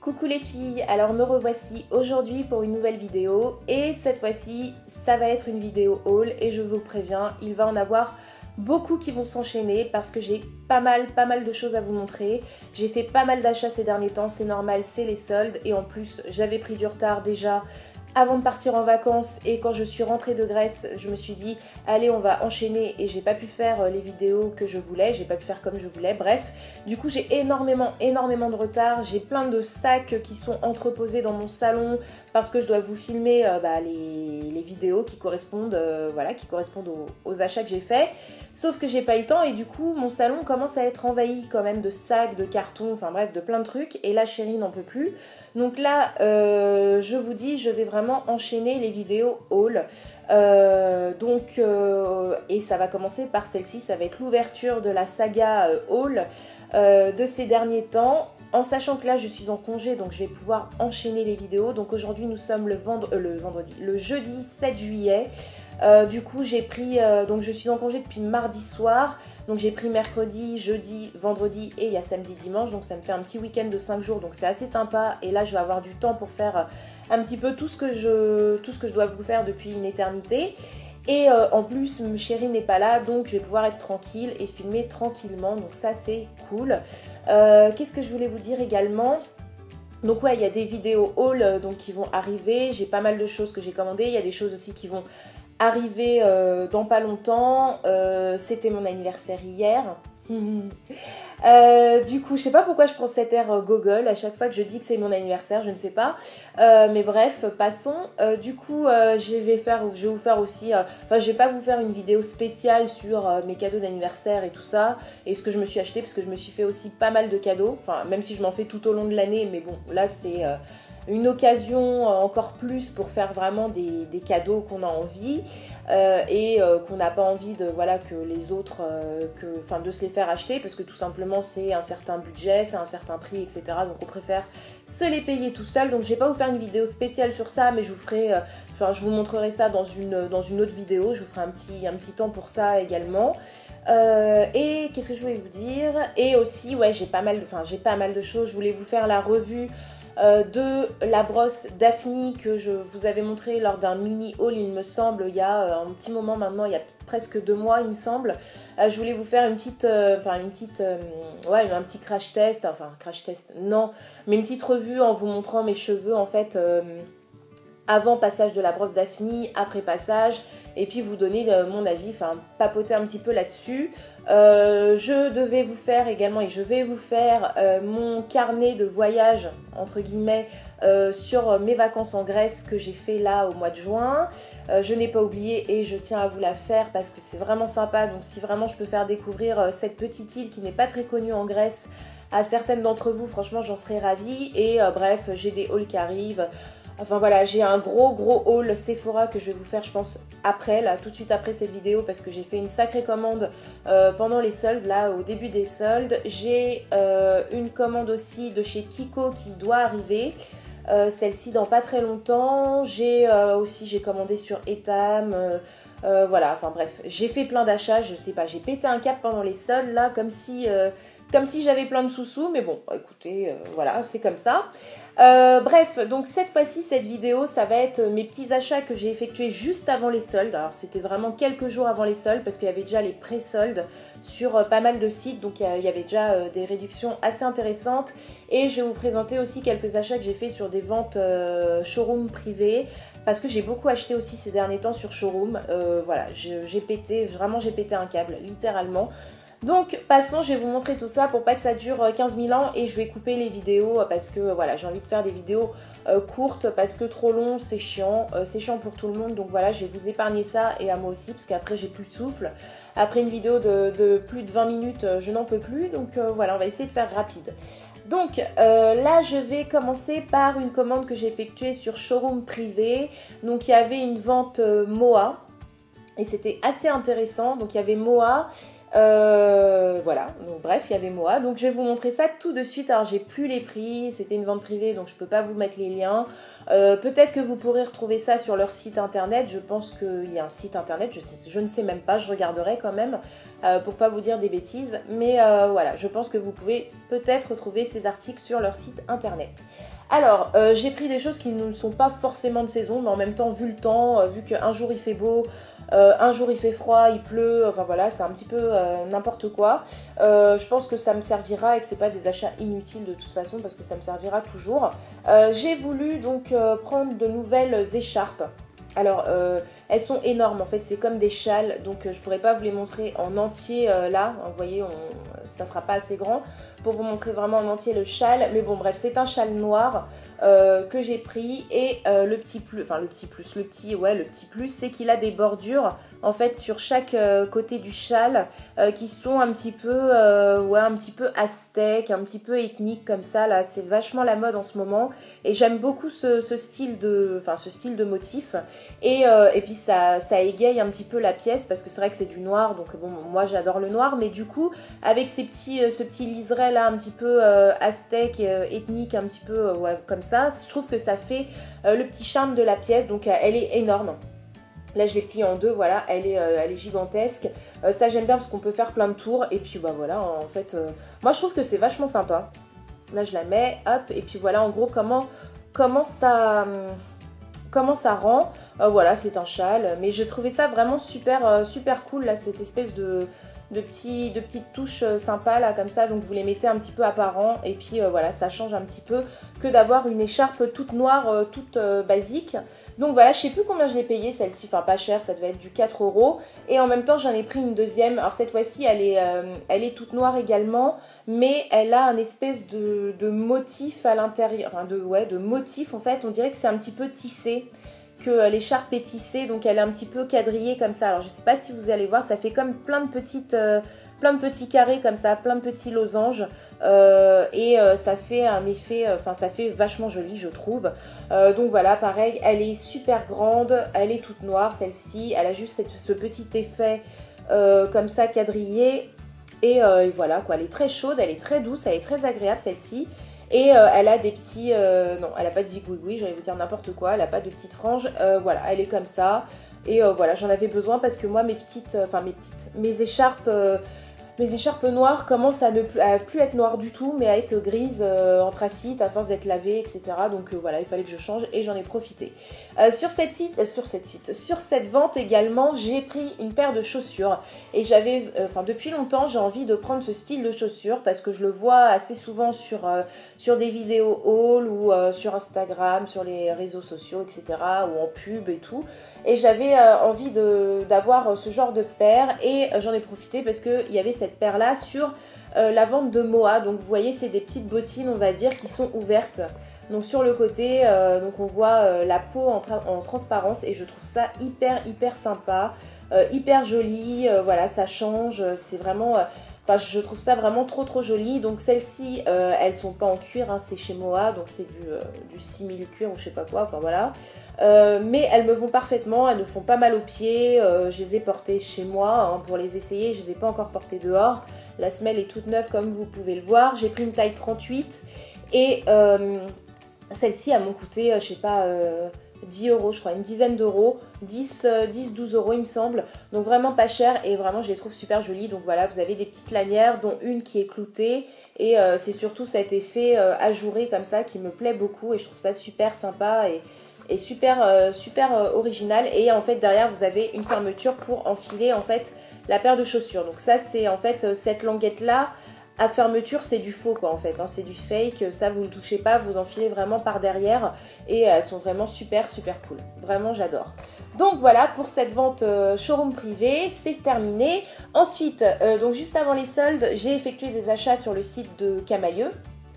Coucou les filles, alors me revoici aujourd'hui pour une nouvelle vidéo et cette fois-ci ça va être une vidéo haul et je vous préviens, il va en avoir beaucoup qui vont s'enchaîner parce que j'ai pas mal de choses à vous montrer. J'ai fait pas mal d'achats ces derniers temps, c'est normal, c'est les soldes et en plus j'avais pris du retard déjà avant de partir en vacances et quand je suis rentrée de Grèce, je me suis dit allez on va enchaîner et j'ai pas pu faire les vidéos que je voulais, j'ai pas pu faire comme je voulais, bref. Du coup j'ai énormément de retard, j'ai plein de sacs qui sont entreposés dans mon salon parce que je dois vous filmer les vidéos qui correspondent, qui correspondent aux achats que j'ai faits. Sauf que j'ai pas eu le temps et du coup mon salon commence à être envahi quand même de sacs, de cartons, enfin bref de plein de trucs et là chérie n'en peut plus. Donc là je vous dis je vais vraiment enchaîner les vidéos haul. Et ça va commencer par celle-ci, ça va être l'ouverture de la saga haul de ces derniers temps. En sachant que là je suis en congé donc je vais pouvoir enchaîner les vidéos. Donc aujourd'hui nous sommes le jeudi 7 juillet. Du coup j'ai pris, donc je suis en congé depuis mardi soir. Donc j'ai pris mercredi, jeudi, vendredi et il y a samedi, dimanche. Donc ça me fait un petit week-end de 5 jours. Donc c'est assez sympa. Et là je vais avoir du temps pour faire un petit peu tout ce que je dois vous faire depuis une éternité. Et en plus, chérie n'est pas là, donc je vais pouvoir être tranquille et filmer tranquillement. Donc ça, c'est cool. Qu'est-ce que je voulais vous dire également ? Donc ouais, il y a des vidéos haul qui vont arriver. J'ai pas mal de choses que j'ai commandées. Il y a des choses aussi qui vont arriver dans pas longtemps. C'était mon anniversaire hier. Du coup, je sais pas pourquoi je prends cet air gogol à chaque fois que je dis que c'est mon anniversaire, je ne sais pas. Mais bref, passons. Du coup, je vais vous faire aussi... je vais pas vous faire une vidéo spéciale sur mes cadeaux d'anniversaire et tout ça. Et ce que je me suis acheté, parce que je me suis fait aussi pas mal de cadeaux. Enfin, même si je m'en fais tout au long de l'année. Mais bon, là, c'est... une occasion encore plus pour faire vraiment des cadeaux qu'on a envie et qu'on n'a pas envie de que les autres de se les faire acheter parce que tout simplement c'est un certain budget, c'est un certain prix, etc. Donc on préfère se les payer tout seul. Donc je vais pas vous faire une vidéo spéciale sur ça, mais je vous ferai je vous montrerai ça dans une autre vidéo. Je vous ferai un petit temps pour ça également. Et qu'est-ce que je voulais vous dire? Et aussi ouais j'ai pas mal de choses. Je voulais vous faire la revue de la brosse Daphne que je vous avais montré lors d'un mini haul il me semble il y a un petit moment maintenant, il y a presque 2 mois il me semble. Je voulais vous faire un petit crash test, non, mais une petite revue en vous montrant mes cheveux en fait avant passage de la brosse Daphne, après passage, et puis vous donner mon avis, papoter un petit peu là-dessus. Je devais vous faire également, et je vais vous faire mon carnet de voyage, entre guillemets, sur mes vacances en Grèce que j'ai fait là au mois de juin. Je n'ai pas oublié et je tiens à vous la faire parce que c'est vraiment sympa. Donc si vraiment je peux faire découvrir cette petite île qui n'est pas très connue en Grèce à certaines d'entre vous, franchement j'en serais ravie. Et bref, j'ai des hauls qui arrivent. Enfin voilà, j'ai un gros haul Sephora que je vais vous faire je pense après, là tout de suite après cette vidéo parce que j'ai fait une sacrée commande pendant les soldes, là au début des soldes. J'ai une commande aussi de chez Kiko qui doit arriver, celle-ci dans pas très longtemps. J'ai commandé sur Etam, voilà, enfin bref, j'ai fait plein d'achats, je sais pas, j'ai pété un cap pendant les soldes là comme si j'avais plein de sous-sous, mais bon, écoutez, voilà, c'est comme ça. Bref, donc cette fois-ci, cette vidéo, ça va être mes petits achats que j'ai effectués juste avant les soldes. Alors c'était vraiment quelques jours avant les soldes parce qu'il y avait déjà les pré-soldes sur pas mal de sites, donc il y avait déjà des réductions assez intéressantes. Et je vais vous présenter aussi quelques achats que j'ai fait sur des ventes showroom privées parce que j'ai beaucoup acheté aussi ces derniers temps sur showroom. Voilà, j'ai pété un câble, littéralement. Donc passons, je vais vous montrer tout ça pour pas que ça dure 15 000 ans et je vais couper les vidéos parce que voilà, j'ai envie de faire des vidéos courtes parce que trop long c'est chiant pour tout le monde. Donc voilà, je vais vous épargner ça et à moi aussi parce qu'après j'ai plus de souffle. Après une vidéo de plus de 20 minutes, je n'en peux plus. Donc voilà, on va essayer de faire rapide. Donc là je vais commencer par une commande que j'ai effectuée sur showroom privé. Donc il y avait une vente Moa. Et c'était assez intéressant, donc il y avait Moa, Voilà, donc bref, il y avait Moa. Donc je vais vous montrer ça tout de suite. Alors j'ai plus les prix, c'était une vente privée donc je peux pas vous mettre les liens. Peut-être que vous pourrez retrouver ça sur leur site internet. Je pense qu'il y a un site internet, je ne sais même pas, je regarderai quand même pour pas vous dire des bêtises. Mais voilà, je pense que vous pouvez peut-être retrouver ces articles sur leur site internet. Alors, j'ai pris des choses qui ne sont pas forcément de saison, mais en même temps, vu le temps, vu qu'un jour il fait beau, un jour il fait froid, il pleut, enfin voilà, c'est un petit peu n'importe quoi. Je pense que ça me servira et que c'est pas des achats inutiles de toute façon parce que ça me servira toujours. J'ai voulu donc prendre de nouvelles écharpes. Alors, elles sont énormes en fait, c'est comme des châles, donc je pourrais pas vous les montrer en entier là, vous voyez, ça sera pas assez grand pour vous montrer vraiment en entier le châle, mais bon bref, c'est un châle noir que j'ai pris et le petit plus, c'est qu'il a des bordures en fait sur chaque côté du châle qui sont un petit peu aztèques, un petit peu ethniques comme ça, là c'est vachement la mode en ce moment et j'aime beaucoup ce style de motif et puis ça égaye un petit peu la pièce parce que c'est vrai que c'est du noir, donc bon moi j'adore le noir, mais du coup avec ce petit liseré là un petit peu aztèque, ethnique, un petit peu comme ça, je trouve que ça fait le petit charme de la pièce, donc elle est énorme. Là je l'ai pliée en deux, voilà, elle est gigantesque. Ça j'aime bien parce qu'on peut faire plein de tours et puis bah voilà, en fait, moi je trouve que c'est vachement sympa. Là je la mets, hop, et puis voilà en gros comment ça rend. Voilà, c'est un châle, mais je trouvais ça vraiment super cool là, cette espèce de petites touches sympas là comme ça, donc vous les mettez un petit peu apparent et puis voilà, ça change un petit peu que d'avoir une écharpe toute noire, toute basique. Donc voilà, je sais plus combien je l'ai payé celle-ci, enfin pas cher, ça devait être du 4 € et en même temps j'en ai pris une deuxième. Alors cette fois-ci elle est toute noire également, mais elle a un espèce de motif à l'intérieur, enfin de motif en fait, on dirait que c'est un petit peu tissé, que l'écharpe est tissée, donc elle est un petit peu quadrillée comme ça. Alors je sais pas si vous allez voir, ça fait comme plein de petits carrés comme ça, plein de petits losanges, et ça fait un effet, ça fait vachement joli je trouve. Donc voilà, pareil, elle est super grande, elle est toute noire celle-ci, elle a juste ce petit effet comme ça quadrillé, et voilà quoi, elle est très chaude, elle est très douce, elle est très agréable celle-ci. Et elle a des petits... non, elle a pas de zigouigoui, j'allais vous dire n'importe quoi, elle a pas de petites franges. Voilà, elle est comme ça. Et voilà, j'en avais besoin parce que moi, mes écharpes noires commencent à plus être noires du tout, mais à être grises, anthracite, à force d'être lavées, etc. Donc voilà, il fallait que je change et j'en ai profité. Sur cette vente également, j'ai pris une paire de chaussures. Et depuis longtemps, j'ai envie de prendre ce style de chaussures parce que je le vois assez souvent sur des vidéos haul ou sur Instagram, sur les réseaux sociaux, etc. ou en pub et tout. Et j'avais envie d'avoir ce genre de paire et j'en ai profité parce qu'il y avait cette paire là sur la vente de Moa. Donc vous voyez, c'est des petites bottines on va dire qui sont ouvertes. Donc sur le côté, donc on voit la peau en transparence et je trouve ça hyper sympa, hyper joli. Voilà, ça change, c'est vraiment... je trouve ça vraiment trop joli. Donc celles-ci, elles sont pas en cuir, hein, c'est chez Moa, donc c'est du simili-cuir ou je sais pas quoi, enfin voilà. Mais elles me vont parfaitement, elles ne font pas mal aux pieds. Je les ai portées chez moi pour les essayer, je les ai pas encore portées dehors. La semelle est toute neuve comme vous pouvez le voir. J'ai pris une taille 38 et celles-ci elles m'ont coûté, je sais pas... 10 € je crois, une dizaine d'euros, 10-12 € il me semble, donc vraiment pas cher et vraiment je les trouve super jolies. Donc voilà, vous avez des petites lanières dont une qui est cloutée et c'est surtout cet effet ajouré comme ça qui me plaît beaucoup et je trouve ça super sympa et super original. Et en fait derrière vous avez une fermeture pour enfiler en fait la paire de chaussures. Donc ça c'est en fait cette languette là à fermeture, c'est du faux quoi en fait, hein, c'est du fake, ça vous ne le touchez pas, vous enfilez vraiment par derrière et elles sont vraiment super cool, vraiment j'adore. Donc voilà pour cette vente showroom privé, c'est terminé. Ensuite, donc juste avant les soldes, j'ai effectué des achats sur le site de Camailleux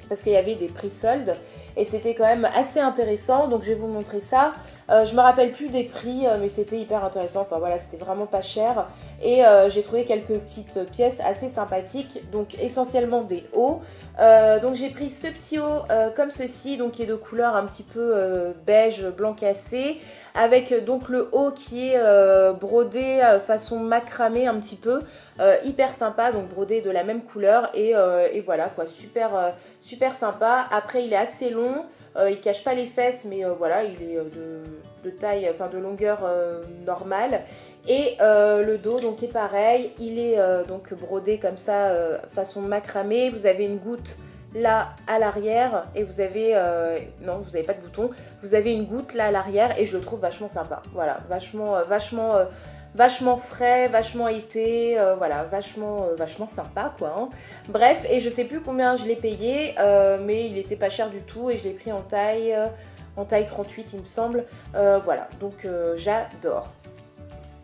parce qu'il y avait des prix soldes et c'était quand même assez intéressant, donc je vais vous montrer ça. Je me rappelle plus des prix, mais c'était hyper intéressant, enfin voilà, c'était vraiment pas cher, et j'ai trouvé quelques petites pièces assez sympathiques, donc essentiellement des hauts. Donc j'ai pris ce petit haut comme ceci, donc qui est de couleur un petit peu beige, blanc cassé, avec donc le haut qui est brodé façon macramé un petit peu, hyper sympa, donc brodé de la même couleur, et voilà quoi, super, super sympa. Après il est assez long, il cache pas les fesses, mais voilà, il est de taille, enfin de longueur normale, et le dos donc est pareil, il est donc brodé comme ça façon macramé. Vous avez une goutte là à l'arrière, et vous avez non, vous n'avez pas de bouton, vous avez une goutte là à l'arrière, et je le trouve vachement sympa, voilà, vachement frais, vachement été, voilà, vachement sympa quoi, hein. Bref, et je sais plus combien je l'ai payé, mais il était pas cher du tout, et je l'ai pris en taille 38 il me semble, voilà, donc j'adore.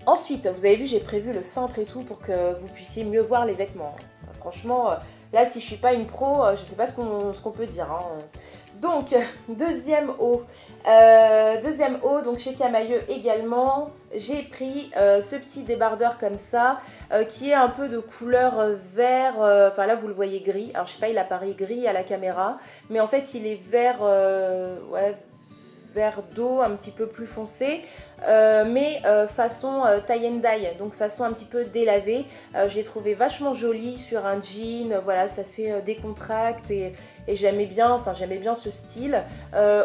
Ensuite, vous avez vu, j'ai prévu le cintre et tout pour que vous puissiez mieux voir les vêtements. Franchement, là, si je suis pas une pro, je sais pas ce qu'on peut dire, hein. Donc, deuxième haut, donc chez Camaïeu également, j'ai pris ce petit débardeur comme ça, qui est un peu de couleur vert, enfin là vous le voyez gris, alors je sais pas, il apparaît gris à la caméra, mais en fait il est vert, ouais, vert d'eau un petit peu plus foncé, mais façon tie and dye, donc façon un petit peu délavée. Je l'ai trouvé vachement joli sur un jean, voilà, ça fait décontracte, et j'aimais bien ce style.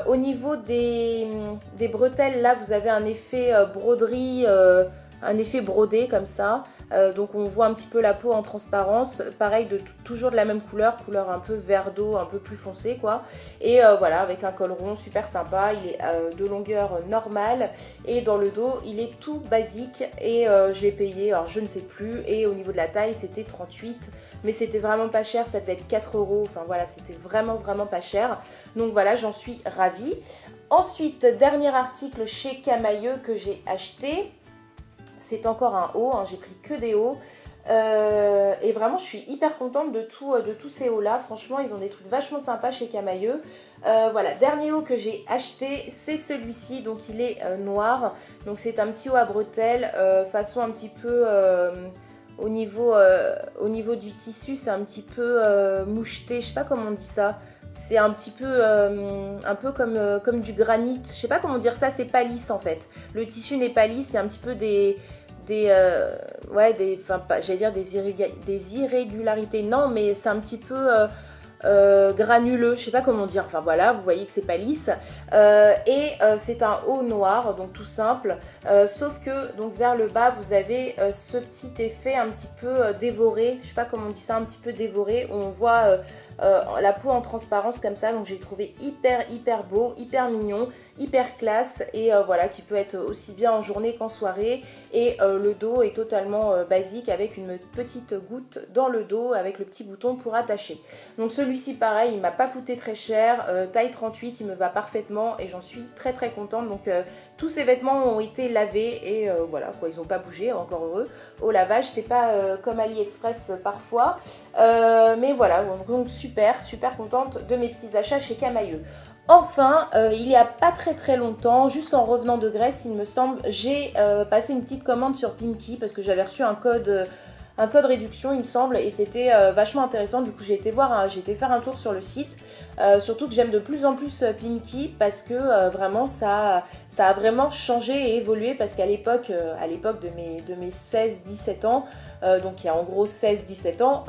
Au niveau des bretelles, là vous avez un effet broderie, un effet brodé comme ça, donc on voit un petit peu la peau en transparence, pareil, toujours de la même couleur un peu vert d'eau, un peu plus foncé quoi, et voilà, avec un col rond super sympa. Il est de longueur normale, et dans le dos il est tout basique, et je l'ai payé, alors je ne sais plus, et au niveau de la taille c'était 38, mais c'était vraiment pas cher, ça devait être 4 €, enfin voilà, c'était vraiment pas cher, donc voilà, j'en suis ravie. Ensuite, dernier article chez Camaïeu que j'ai acheté, c'est encore un haut, hein, j'ai pris que des hauts, et vraiment je suis hyper contente de tous ces hauts là. Franchement ils ont des trucs vachement sympas chez Camaïeu. Voilà, dernier haut que j'ai acheté, c'est celui-ci, donc il est noir, donc c'est un petit haut à bretelles, façon un petit peu au niveau du tissu, c'est un petit peu moucheté, je sais pas comment on dit ça. C'est un petit peu, comme du granit. Je sais pas comment dire ça, c'est pas lisse en fait. Le tissu n'est pas lisse, c'est un petit peu j'allais dire des irrégularités. Non, mais c'est un petit peu granuleux, je sais pas comment dire, enfin voilà, vous voyez que c'est pas lisse, c'est un haut noir, donc tout simple, sauf que donc vers le bas vous avez ce petit effet un petit peu dévoré, je sais pas comment on dit ça, un petit peu dévoré, où on voit la peau en transparence comme ça, donc j'ai trouvé hyper beau, hyper mignon, hyper classe, et voilà, qui peut être aussi bien en journée qu'en soirée, et le dos est totalement basique, avec une petite goutte dans le dos, avec le petit bouton pour attacher. Donc celui-ci pareil, il m'a pas coûté très cher, taille 38, il me va parfaitement, et j'en suis très contente. Donc tous ces vêtements ont été lavés, et voilà quoi, ils n'ont pas bougé, encore heureux, au lavage. C'est pas comme AliExpress parfois, mais voilà, donc super contente de mes petits achats chez Camaïeu. Enfin, il y a pas très longtemps, juste en revenant de Grèce, il me semble, j'ai passé une petite commande sur Pimki, parce que j'avais reçu un code réduction il me semble, et c'était vachement intéressant. Du coup j'ai été faire un tour sur le site, surtout que j'aime de plus en plus Pimki, parce que vraiment ça a vraiment changé et évolué, parce qu'à l'époque de mes 16-17 ans, donc il y a en gros 16-17 ans,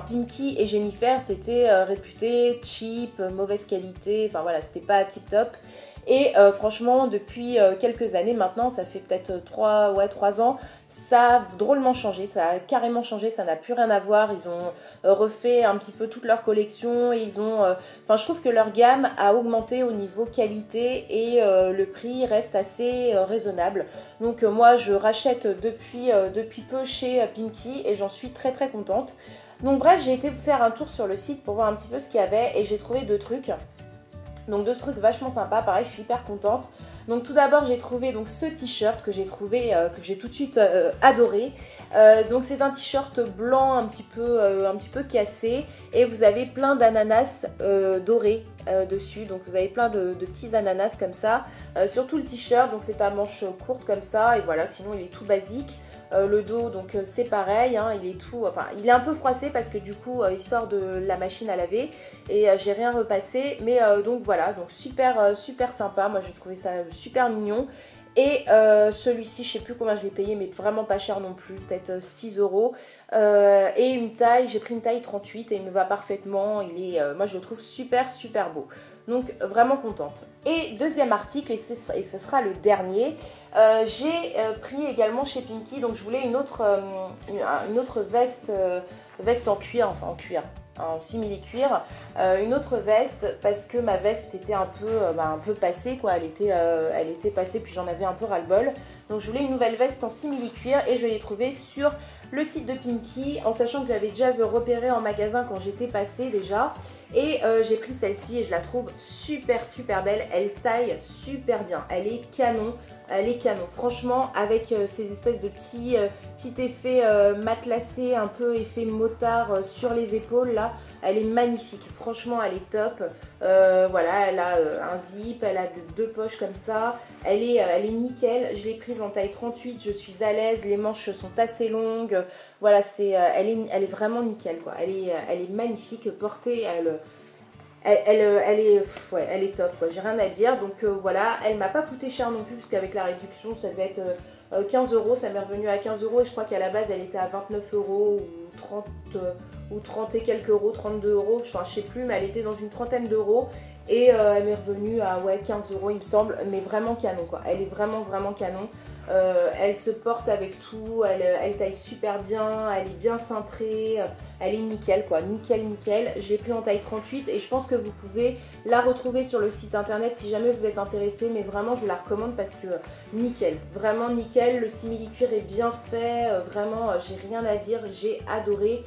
Pimki et Jennifer c'était réputé cheap, mauvaise qualité, enfin voilà, c'était pas tip top. Et franchement, depuis quelques années maintenant, ça fait peut-être 3 ans, ça a drôlement changé, ça a carrément changé, ça n'a plus rien à voir. Ils ont refait un petit peu toute leur collection, et je trouve que leur gamme a augmenté au niveau qualité, et le prix reste assez raisonnable. Donc moi, je rachète depuis peu chez Pimki, et j'en suis très contente. Donc bref, j'ai été faire un tour sur le site pour voir un petit peu ce qu'il y avait, et j'ai trouvé deux trucs. Donc deux trucs vachement sympas, pareil, je suis hyper contente. Donc tout d'abord j'ai trouvé donc ce t-shirt que j'ai trouvé, que j'ai tout de suite adoré. Donc c'est un t-shirt blanc un petit peu cassé, et vous avez plein d'ananas dorés. dessus. Donc vous avez plein de petits ananas comme ça. Surtout le t-shirt, donc c'est à manches courtes comme ça. Et voilà, sinon il est tout basique. Le dos, donc c'est pareil, hein, il est tout, enfin il est un peu froissé parce que du coup il sort de la machine à laver et j'ai rien repassé, mais donc voilà, donc super super sympa, moi j'ai trouvé ça super mignon. Et celui-ci, je sais plus combien je l'ai payé, mais vraiment pas cher non plus, peut-être 6 euros. Et une taille, j'ai pris une taille 38 et il me va parfaitement. Il est, moi je le trouve super super beau. Donc vraiment contente. Et deuxième article, et ce sera le dernier, j'ai pris également chez Pinky, donc je voulais une autre veste, veste en cuir, enfin en cuir, en simili-cuir, une autre veste parce que ma veste était un peu passée quoi, elle était passée puis j'en avais un peu ras-le-bol. Donc je voulais une nouvelle veste en simili-cuir et je l'ai trouvée sur le site de Pinky, en sachant que je l'avais déjà repérée en magasin quand j'étais passée déjà. Et j'ai pris celle-ci et je la trouve super super belle, elle taille super bien, elle est canon. Elle est canon, franchement, avec ces espèces de petits effets matelassés, un peu effet motard sur les épaules là, elle est magnifique, franchement elle est top. Voilà, elle a un zip, elle a deux poches comme ça, elle est nickel. Je l'ai prise en taille 38, je suis à l'aise, les manches sont assez longues, voilà, elle est vraiment nickel quoi, elle est magnifique, portée, elle est top, quoi. J'ai rien à dire. Donc voilà, elle m'a pas coûté cher non plus, parce qu'avec la réduction, ça devait être 15 euros. Ça m'est revenu à 15 euros et je crois qu'à la base, elle était à 29 euros ou 30 et quelques euros, 32 euros. Enfin, je sais plus, mais elle était dans une trentaine d'euros. Et elle m'est revenue à 15 euros, il me semble. Mais vraiment canon, quoi. Elle est vraiment, vraiment canon. Elle se porte avec tout, elle taille super bien, elle est bien cintrée, elle est nickel quoi, nickel nickel. Je l'ai pris en taille 38 et je pense que vous pouvez la retrouver sur le site internet si jamais vous êtes intéressé, mais vraiment je vous la recommande parce que nickel, vraiment nickel, le simili-cuir est bien fait, vraiment j'ai rien à dire, j'ai adoré.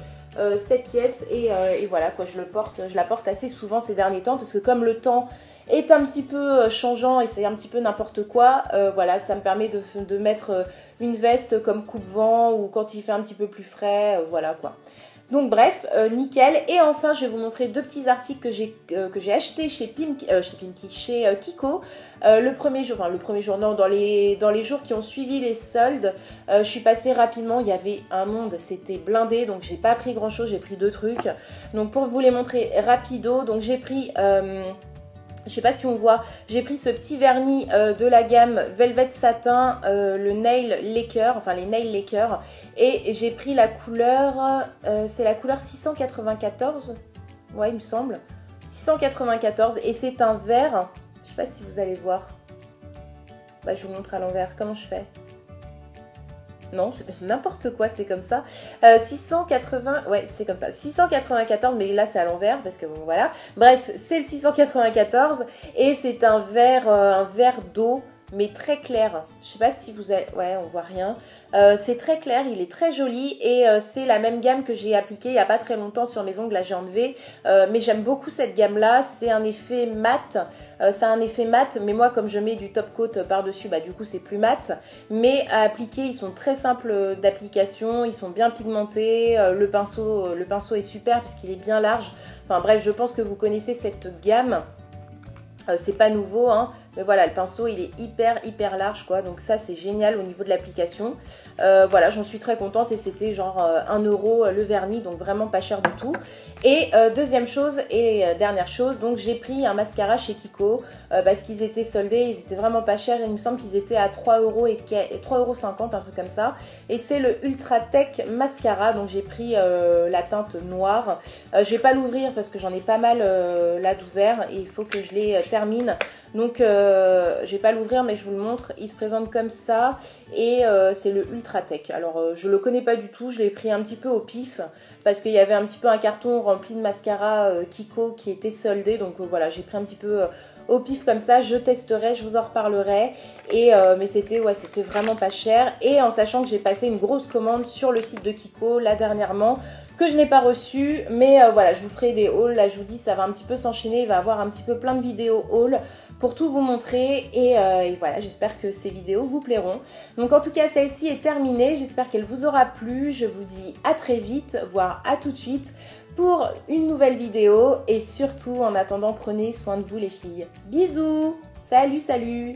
Cette pièce et voilà quoi, je la porte assez souvent ces derniers temps parce que comme le temps est un petit peu changeant et c'est un petit peu n'importe quoi, voilà, ça me permet de mettre une veste comme coupe-vent ou quand il fait un petit peu plus frais, voilà quoi. Donc bref, nickel. Et enfin, je vais vous montrer deux petits articles que j'ai achetés chez Kiko. Le premier jour, non, dans les jours qui ont suivi les soldes, je suis passée rapidement. Il y avait un monde, c'était blindé, donc j'ai pas pris grand chose. J'ai pris deux trucs. Donc pour vous les montrer rapido, donc j'ai pris je sais pas si on voit, j'ai pris ce petit vernis de la gamme Velvet Satin, le Nail Laker, enfin les Nail Laker, et j'ai pris la couleur, c'est la couleur 694, ouais il me semble, 694, et c'est un vert, je sais pas si vous allez voir, bah je vous montre à l'envers, comment je fais ? Non, c'est n'importe quoi, c'est comme ça. 680, ouais, c'est comme ça. 694, mais là c'est à l'envers parce que bon, voilà. Bref, c'est le 694 et c'est un verre d'eau, mais très clair. Je sais pas si vous avez, ouais, on voit rien. C'est très clair, il est très joli et c'est la même gamme que j'ai appliquée il y a pas très longtemps sur mes ongles. Là, j'ai enlevé, mais j'aime beaucoup cette gamme-là. C'est un effet mat. Mais moi comme je mets du top coat par-dessus, bah du coup c'est plus mat. Mais à appliquer, ils sont très simples d'application, ils sont bien pigmentés. Le pinceau est super puisqu'il est bien large. Enfin bref, je pense que vous connaissez cette gamme. C'est pas nouveau, hein, mais voilà, le pinceau il est hyper large quoi, donc ça c'est génial au niveau de l'application. Voilà, j'en suis très contente et c'était genre 1 euro le vernis, donc vraiment pas cher du tout. Et deuxième chose et dernière chose, donc j'ai pris un mascara chez Kiko parce qu'ils étaient soldés, ils étaient vraiment pas chers, il me semble qu'ils étaient à 3 euros et 3,50 €, un truc comme ça. Et c'est le Ultra Tech Mascara, donc j'ai pris la teinte noire. Je vais pas l'ouvrir parce que j'en ai pas mal là d'ouvert et il faut que je les termine. Donc je vais pas l'ouvrir mais je vous le montre, il se présente comme ça et c'est le Ultra Tech. Alors je le connais pas du tout, je l'ai pris un petit peu au pif parce qu'il y avait un petit peu un carton rempli de mascara Kiko qui était soldé, donc voilà, j'ai pris un petit peu au pif comme ça, je testerai, je vous en reparlerai. Et mais c'était vraiment pas cher et en sachant que j'ai passé une grosse commande sur le site de Kiko là dernièrement que je n'ai pas reçu, mais voilà, je vous ferai des hauls, là je vous dis ça va un petit peu s'enchaîner, il va y avoir un petit peu plein de vidéos hauls pour tout vous montrer et voilà, j'espère que ces vidéos vous plairont. Donc en tout cas, celle-ci est terminée, j'espère qu'elle vous aura plu. Je vous dis à très vite, voire à tout de suite pour une nouvelle vidéo et surtout en attendant, prenez soin de vous les filles. Bisous, salut, salut.